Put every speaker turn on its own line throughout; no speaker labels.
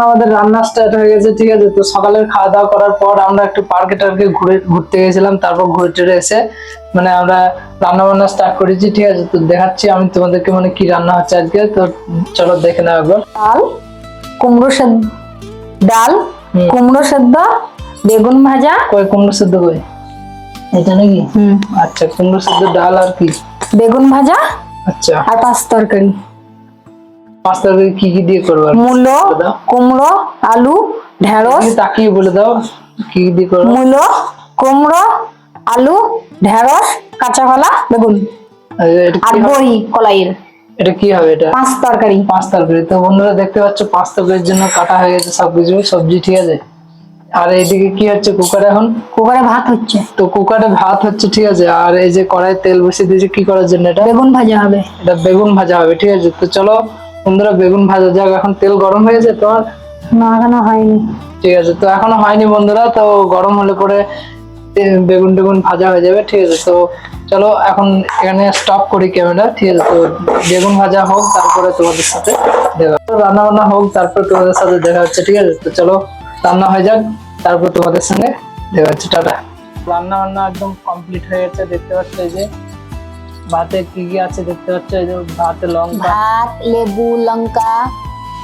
আমাদের রান্না স্টার্ট হয়ে গেছে, ঠিক আছে। তো সকালের খাওয়া দাওয়া করার পর আমরা একটু পার্কে টার্কে ঘুরতে গেছিলাম, তারপর ঘুরে টুরে এসে মানে আমরা রান্না বান্না স্টার্ট করেছি, ঠিক আছে। তো দেখাচ্ছি আমি তোমাদেরকে মানে কি রান্না হচ্ছে আজকে। তো চলো দেখে নাও একবার।
ডাল, কুমড়ো সেদ্ধ, ডাল, কুমড়ো সেদ্ধ, বেগুন ভাজা।
কই কুমড়ো সেদ্ধ কই? এটা নাকি? আচ্ছা, কুমড়ো সেদ্ধ, ডাল আর কি?
বেগুন ভাজা।
আচ্ছা,
আর পাঁচ তরকারি।
পাঁচ তরকারি কি কি দিয়ে করবো?
মূলো, কুমড়ো, আলু, ঢেঁড়স।
তাকিয়ে বলে দাও কি কি দিয়ে করবো।
মূলো, কুমড়ো, আলু, ঢেঁড়স, কাঁচা কলা, বেগুন আর দই কলাইয়ের।
এটা কি হবে? এটা
পাঁচ তরকারি।
পাঁচ তরকারি। তো বন্ধুরা দেখতে পাচ্ছ পাঁচ তরকারির জন্য কাটা হয়ে গেছে সবকিছু সবজি, ঠিক আছে। আর এইদিকে কি হচ্ছে? কুকারে এখন
কুকারে ভাত হচ্ছে।
তো কুকারে ভাত হচ্ছে, ঠিক আছে। আর এই যে কড়াই তেল বসিয়ে দিয়েছে কি করার জন্য? এটা
বেগুন ভাজা হবে।
এটা বেগুন ভাজা হবে, ঠিক আছে। তো চলো বন্ধুরা বেগুন ভাজা যাক। এখন তেল গরম হয়েছে তোমার?
না, এখনো হয়নি।
ঠিক আছে, তো এখনো হয়নি বন্ধুরা। তো গরম হলে পরে বেগুন টেগুন ভাজা হয়ে যাবে, ঠিক আছে। তো চলো এখন এখানে স্টপ করি ক্যামেরা, ঠিক আছে। তো বেগুন ভাজা হোক, তারপরে তোমাদের সাথে দেখা, রান্না বান্না হোক, তারপর তোমাদের সাথে দেখা হচ্ছে, ঠিক আছে। তো চলো রান্না হয়ে যাক, তারপর তোমাদের সঙ্গে দেখা হচ্ছে। টাটা। রান্না বান্না একদম কমপ্লিট হয়ে গেছে, দেখতে পাচ্ছ। এই যে ভাতে কি কি আছে দেখতে পাচ্ছ। এই যে ভাতে লঙ্কা,
ভাত, লেবু, লঙ্কা,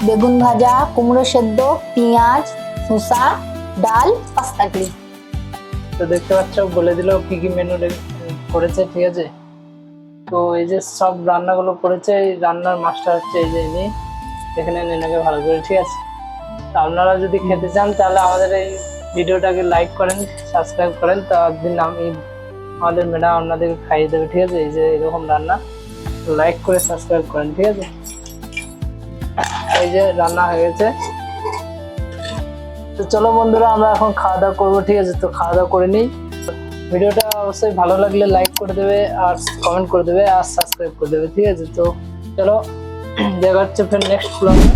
বেগুন ভাজা, কুমড়ো সেদ্ধ, পেঁয়াজ, শসা, ডাল, পাঁচ তরকারি।
তো দেখতে পাচ্ছ বলে দিল কি কি মেনু করেছে, ঠিক আছে। তো এই যে সব রান্নাগুলো করেছে, এই রান্নার মাস্টার হচ্ছে এই যে ইনি, এখানে নেনাকে ভালো করে, ঠিক আছে। তো আপনারা যদি খেতে চান তাহলে আমাদের এই ভিডিওটাকে লাইক করেন, সাবস্ক্রাইব করেন। তো একদিন আমি আমাদের ম্যাডাম আপনাদেরকে খাইয়ে দেবে, ঠিক আছে। এই যে এরকম রান্না, লাইক করে সাবস্ক্রাইব করেন, ঠিক আছে। এই যে রান্না হয়ে গেছে। তো চলো বন্ধুরা আমরা এখন খাওয়া দাওয়া করবো, ঠিক আছে। তো খাওয়া দাওয়া করে নিই। ভিডিওটা অবশ্যই ভালো লাগলে লাইক করে দেবে, আর কমেন্ট করে দেবে, আর সাবস্ক্রাইব করে দেবে, ঠিক আছে। তো চলো দেখা হচ্ছে ফির নেক্সট ব্লগে।